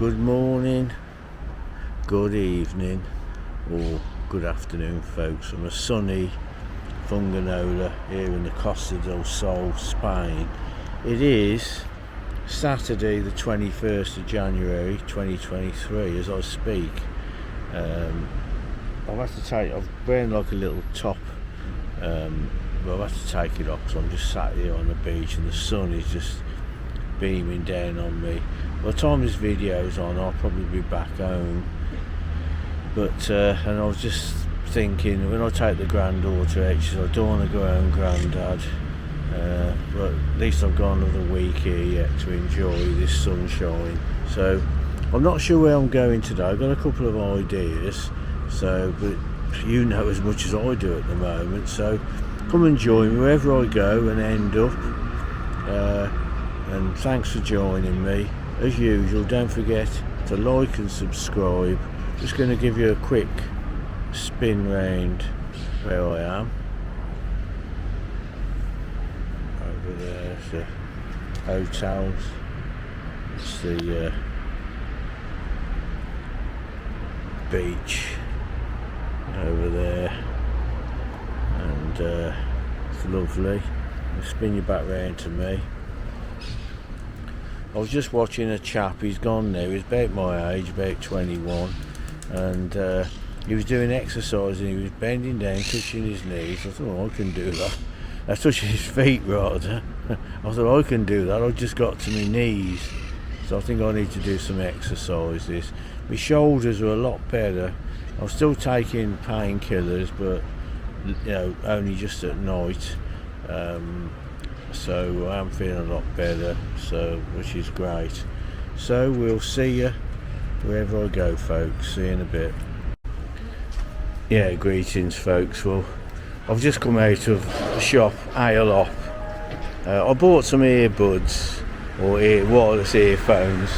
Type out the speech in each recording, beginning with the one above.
Good morning, good evening, or good afternoon, folks, from a sunny Funganola here in the Costa del Sol, Spain. It is Saturday the 21st of January 2023 as I speak. I've wearing like a little top, but I've had to take it off because I'm just sat here on the beach and the sun is just beaming down on me. By the time this video's on, I'll probably be back home. But and I was just thinking, when I take the granddaughter out, she said, I don't want to go home, Grandad. But at least I've got another week here yet to enjoy this sunshine. So I'm not sure where I'm going today. I've got a couple of ideas. So, but you know as much as I do at the moment. So come and join me wherever I go and end up. And thanks for joining me. As usual, don't forget to like and subscribe. Just going to give you a quick spin round where I am. Over there's the hotels. It's the beach over there, and it's lovely. I'll spin you back round to me. I was just watching a chap, he's gone now, he's about my age, about 21, and he was doing exercise and he was bending down, touching his knees. I thought, I can do that. Touching his feet rather. I thought, I can do that, I've just got to my knees. So I think I need to do some exercises. My shoulders are a lot better. I'm still taking painkillers, but you know, only just at night. So I'm feeling a lot better, so which is great. So we'll see you wherever I go, folks. See you in a bit. Yeah, greetings, folks. Well, I've just come out of the shop, ALOP. I bought some earbuds or wireless earphones.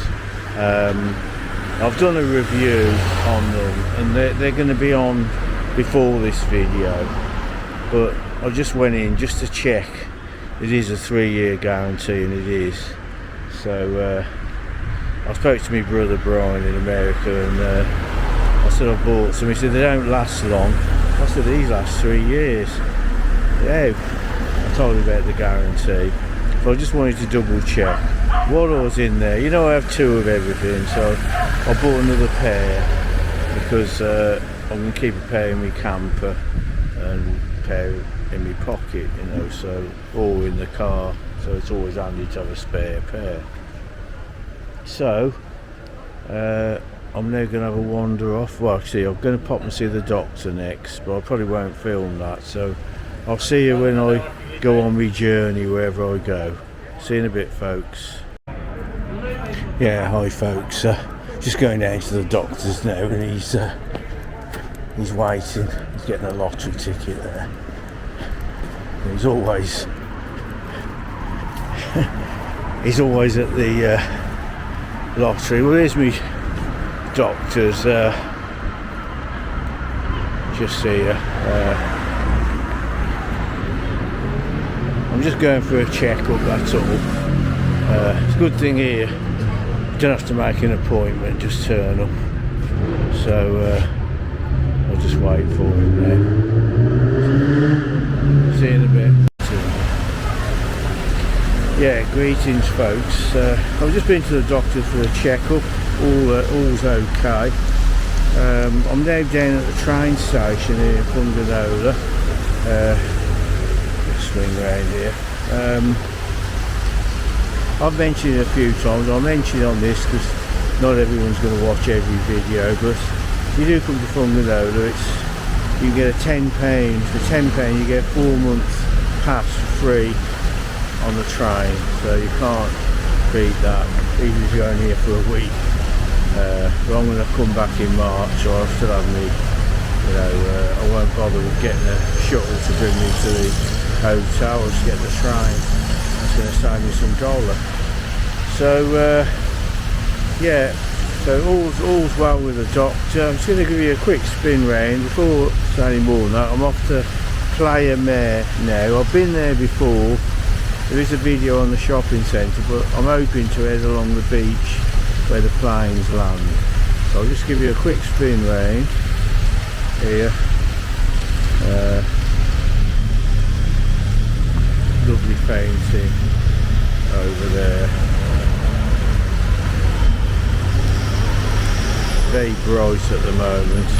I've done a review on them, and they're going to be on before this video. But I just went in just to check. It is a 3-year guarantee, and it is. So I spoke to my brother Brian in America, and I said I bought some. He said they don't last long. I said these last 3 years. Yeah, I told him about the guarantee. So I just wanted to double check what was in there. You know, I have 2 of everything, so I bought another pair because I'm going to keep a pair in my camper and a pair in my pocket, you know, so, or in the car, so it's always handy to have a spare pair. So I'm now going to have a wander off. Well, actually, I'm going to pop and see the doctor next, but I probably won't film that, so I'll see you when I go on my journey wherever I go. See you in a bit, folks. Yeah, hi folks, just going down to the doctor's now, and he's waiting. He's getting a lottery ticket there. He's always at the lottery. Well, here's me doctor's just here. I'm just going for a check-up, that's all. It's a good thing here, you don't have to make an appointment, just turn up. So I'll just wait for him now. See you in a bit. Yeah, greetings, folks. I've just been to the doctor for a checkup. All's okay. I'm now down at the train station here in Funganola. Swing round here. I've mentioned it a few times. I'll mention it on this because not everyone's going to watch every video, but if you do come to Funganola, you can get a £10. For £10 you get 4-month pass for free on the train, so you can't beat that, even if you're only here for a week. But I'm going to come back in March, so I'll still have me, you know, I won't bother with getting a shuttle to bring me to the hotel. I'll just get the train. That's going to save me some dollar. So yeah, so all's well with the doctor. I'm just going to give you a quick spin round before saying more than that. I'm off to Playa Mare now. I've been there before. There is a video on the shopping centre, but I'm hoping to head along the beach where the planes land. So I'll just give you a quick spin round here. Lovely fountain over there. Very bright at the moment.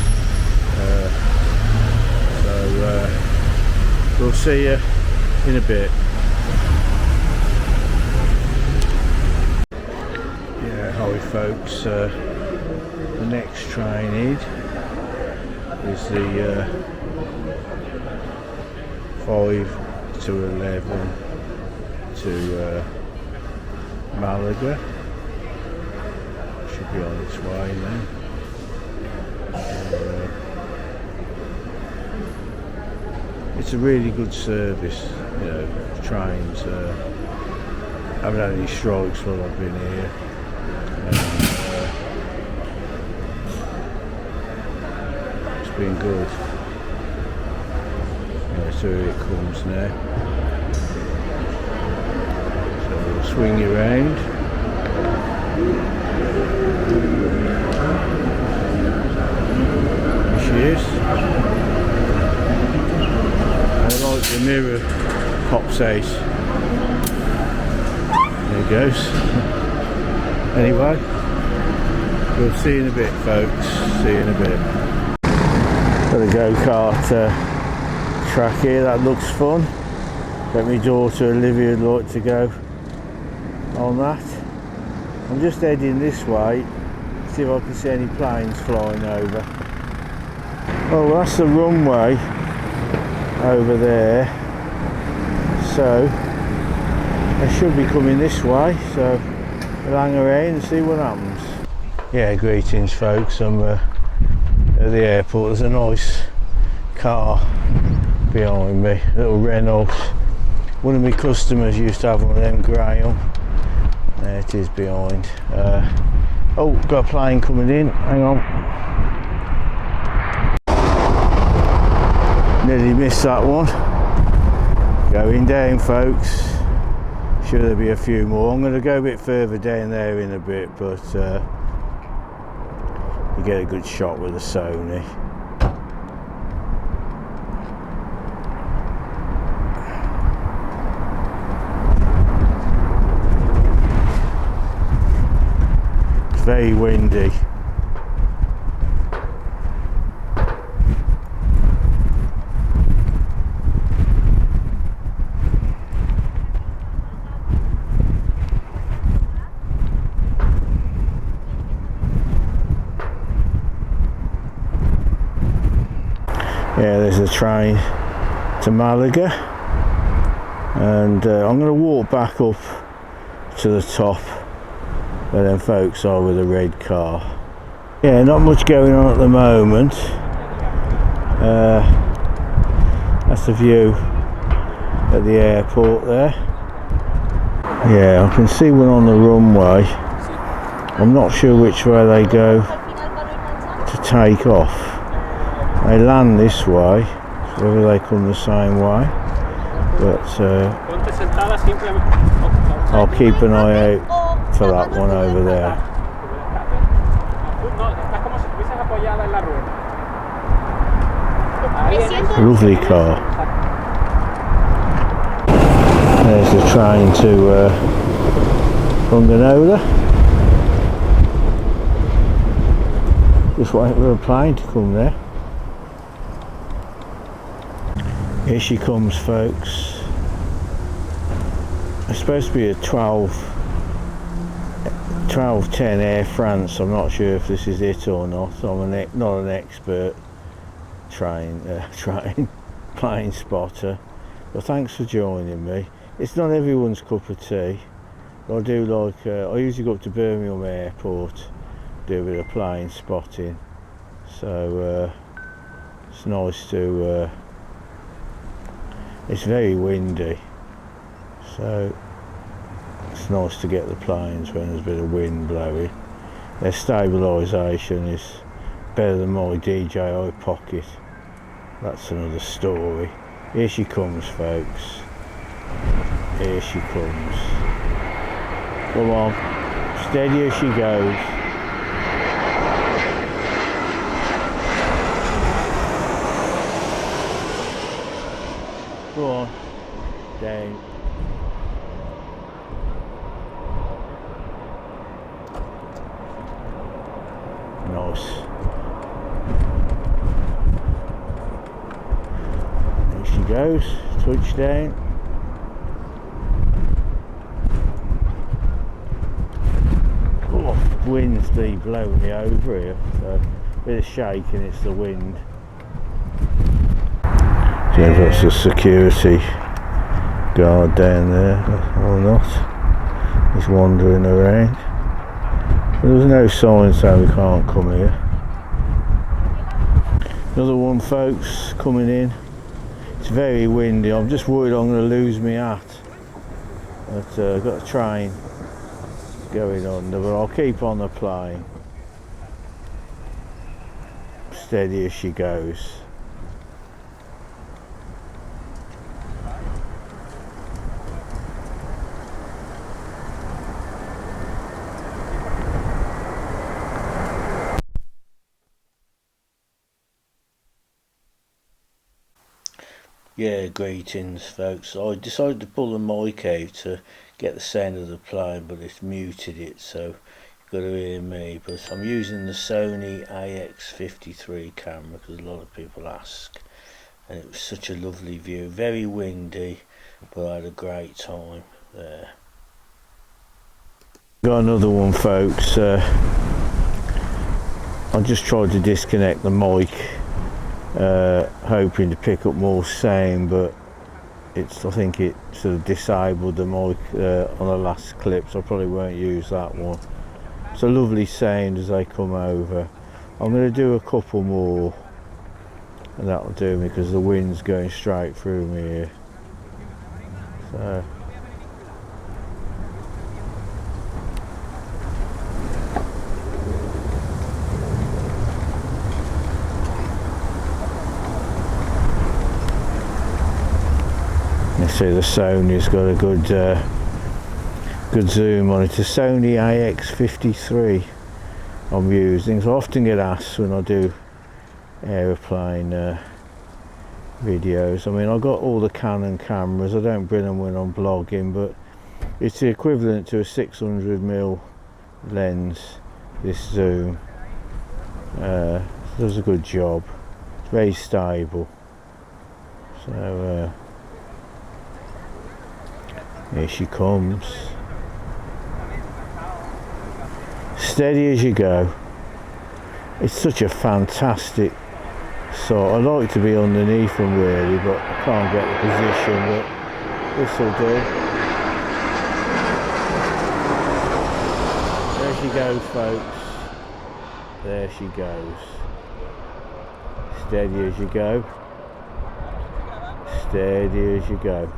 So we'll see you in a bit. Yeah, hi folks. The next train in is the 5 to 11 to Malaga. Should be on its way then. It's a really good service, you know, trains. I haven't had any strikes while I've been here. It's been good. So here it comes now. So we'll swing you round. There she is. I like the mirror pops out. There it goes. Anyway, we'll see you in a bit, folks. See you in a bit. Got a go-kart track here, that looks fun. Bet my daughter Olivia would like to go on that. I'm just heading this way, see if I can see any planes flying over. Oh, that's the runway over there, so they should be coming this way, so we'll hang around and see what happens. Yeah, greetings folks, I'm at the airport. There's a nice car behind me, little Renault. One of my customers used to have one of them Graham. There it is behind. Oh, got a plane coming in, hang on. Nearly missed that one. Going down folks. Sure there'll be a few more. I'm going to go a bit further down there in a bit, but you get a good shot with the Sony. Very windy. Yeah, there's a train to Malaga, and I'm going to walk back up to the top where them folks are with a red car. Yeah, not much going on at the moment. That's the view at the airport there. Yeah, I can see one on the runway. I'm not sure which way they go to take off. They land this way, whether they come the same way, but I'll keep an eye out for that one over there. Lovely car. There's the train to Bunganova. Just waiting for a plane to come there. Here she comes folks. It's supposed to be a 12:10 Air France. I'm not sure if this is it or not. I'm not an expert plane spotter, but thanks for joining me. It's not everyone's cup of tea, but I do like, I usually go up to Birmingham Airport, do a bit of plane spotting, so it's nice to, it's very windy, so it's nice to get the planes when there's a bit of wind blowing. Their stabilisation is better than my DJI Pocket. That's another story. Here she comes folks. Here she comes. Come on, Steady as she goes. Go on, down. Nice. There she goes, touchdown. Oh, wind's been blowing me over here, so a bit of shaking, it's the wind. So that's a security guard down there, or not. He's wandering around. There's no sign saying we can't come here. Another one, folks, coming in. It's very windy. I'm just worried I'm going to lose my hat. But I've got a train going under, but I'll keep on applying. Steady as she goes. Yeah, greetings folks. I decided to pull the mic out to get the sound of the plane, but it's muted it, so you've got to hear me. But I'm using the Sony AX53 camera because a lot of people ask, and it was such a lovely view. Very windy, but I had a great time there. Got another one, folks. I just tried to disconnect the mic, hoping to pick up more sound, but I think it sort of disabled the mic on the last clip, so I probably won't use that one. It's a lovely sound as they come over. I'm going to do a couple more, and that'll do me because the wind's going straight through me here. So you see the Sony's got a good zoom on it. It's a Sony AX53 I'm using. So I often get asked when I do aeroplane videos. I mean, I've got all the Canon cameras. I don't bring them when I'm vlogging, but it's the equivalent to a 600mm lens, this zoom. Does a good job. It's very stable. So here she comes. Steady as you go. It's such a fantastic sight. I like to be underneath them really, but I can't get the position, but this will do. There she goes, folks. There she goes. Steady as you go. Steady as you go.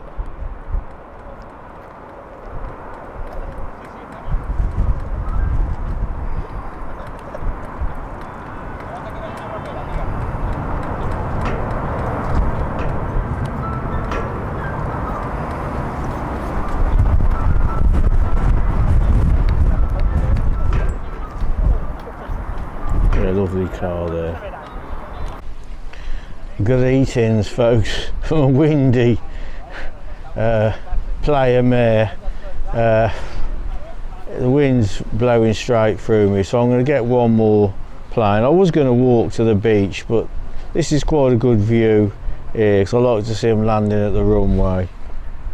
A lovely car there. Greetings, folks, from a windy Playa Mare. The wind's blowing straight through me, so I'm going to get one more plane. I was going to walk to the beach, but this is quite a good view here because I like to see them landing at the runway.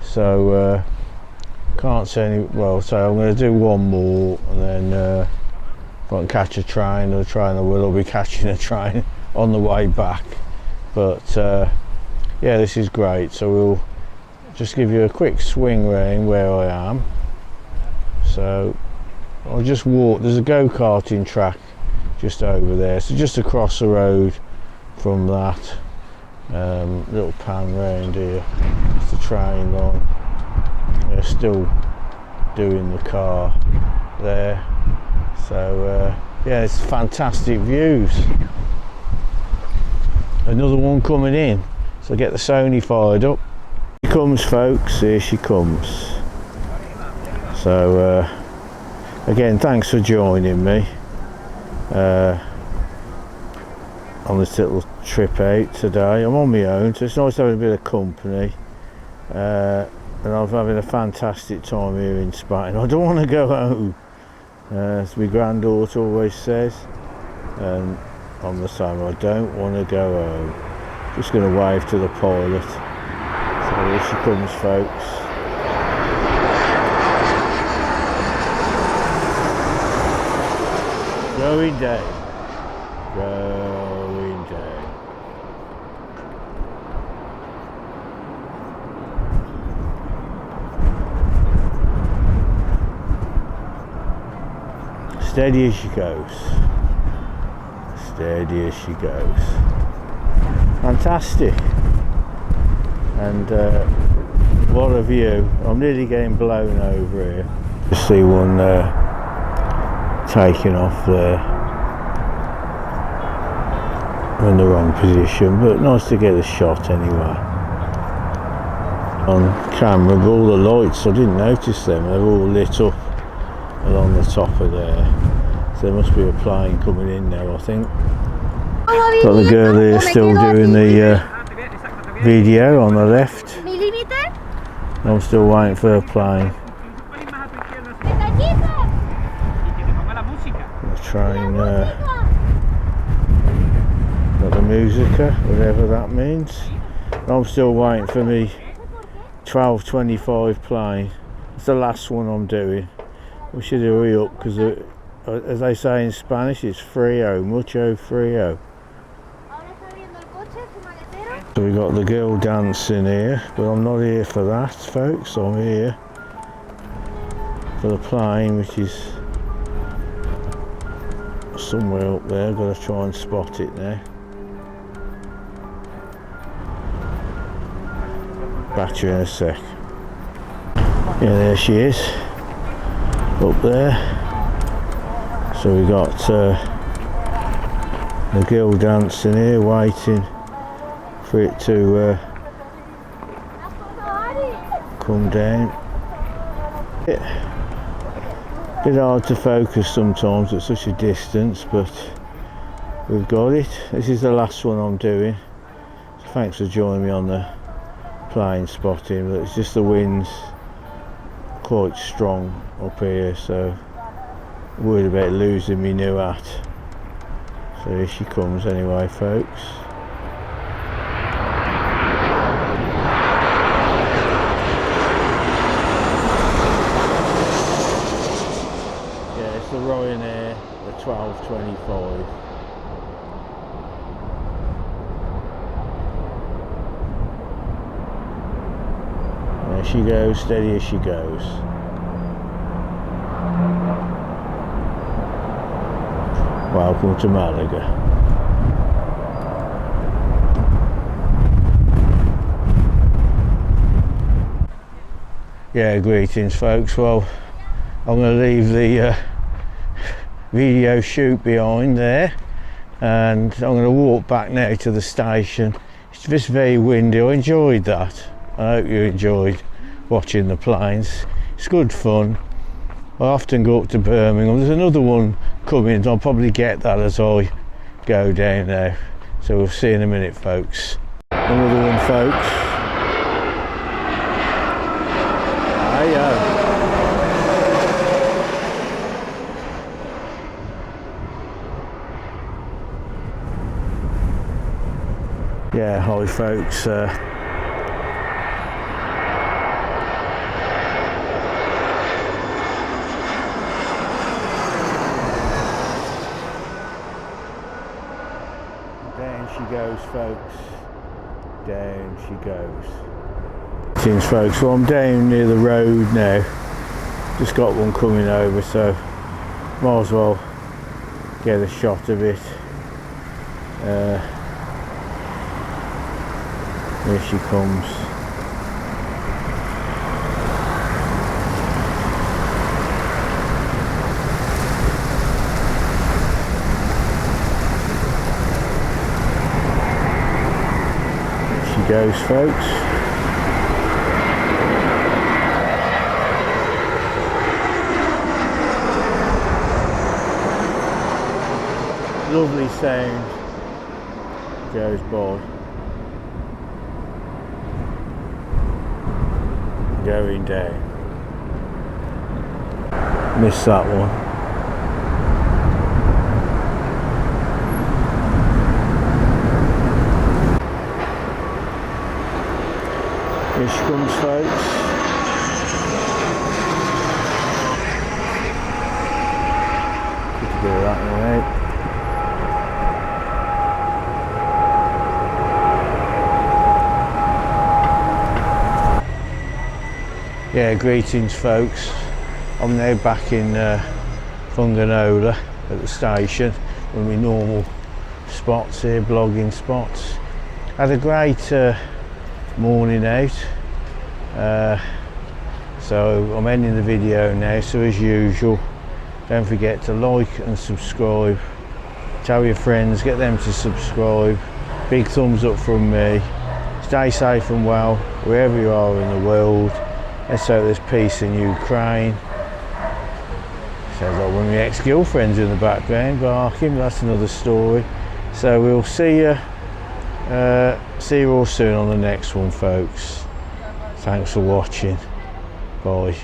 So can't see any. Well, so I'm going to do one more, and then if I can catch a train, or I will be catching a train on the way back. But yeah, this is great. So we'll just give you a quick swing round where I am. So I'll just walk. There's a go-karting track just over there, so just across the road from that. Little pan round here. It's the train line. They're still doing the car there. So yeah, it's fantastic views. Another one coming in, so get the Sony fired up. Here she comes, folks, here she comes. So Again, thanks for joining me on this little trip out today. I'm on my own, so it's nice having a bit of company, and I'm having a fantastic time here in Spain. I don't want to go home, as my granddaughter always says, and I'm the same. I don't want to go home. Just going to wave to the pilot. So here she comes, folks. Going down. Going down. Steady as she goes. Steady as she goes. Fantastic. And what a view. I'm nearly getting blown over here. Just see one taking off there in the wrong position, but nice to get a shot anyway. On camera, with all the lights, I didn't notice them, they're all lit up along the top of there. So there must be a plane coming in there, I think. Got the girl here still doing the video on the left. I'm still waiting for a plane. The train, got the musica, whatever that means. I'm still waiting for me 12:25 plane. It's the last one I'm doing. We should hurry up because, as they say in Spanish, it's frio, mucho frio. So we got the girl dancing here, but I'm not here for that, folks. I'm here for the plane, which is somewhere up there. I've got to try and spot it now. Back to you in a sec. Yeah, there she is, up there. So we got the girl dancing here, waiting for it to come down. Bit hard to focus sometimes at such a distance, but we've got it. This is the last one I'm doing. So thanks for joining me on the plane spotting, but it's just the wind's quite strong up here, so I'm worried about losing me new hat. So here she comes anyway, folks. The Ryanair, the 12:25. There she goes, steady as she goes. Welcome to Malaga. Yeah, greetings, folks. Well, I'm going to leave the video shoot behind there, and I'm going to walk back now to the station. It's just very windy. I enjoyed that. I hope you enjoyed watching the planes. It's good fun. I often go up to Birmingham. There's another one coming. I'll probably get that as I go down now. So we'll see in a minute, folks. Another one, folks. Hiya. Yeah, hi folks. Down she goes, folks. Down she goes. Things, folks. Well, I'm down near the road now. Just got one coming over, so might as well get a shot of it. Here she comes. There she goes, folks. lovely sound goes by. Going down. Missed that one. Here she comes, folks. Put a bit of that in there. Yeah, greetings folks. I'm now back in Funganola at the station, one of my normal spots here, blogging spots. Had a great morning out, so I'm ending the video now. So as usual, don't forget to like and subscribe, tell your friends, get them to subscribe. Big thumbs up from me. Stay safe and well wherever you are in the world. Let's hope there's peace in Ukraine. Sounds like one of my ex-girlfriends in the background barking, but that's another story. So we'll see you all soon on the next one, folks. Thanks for watching. Bye.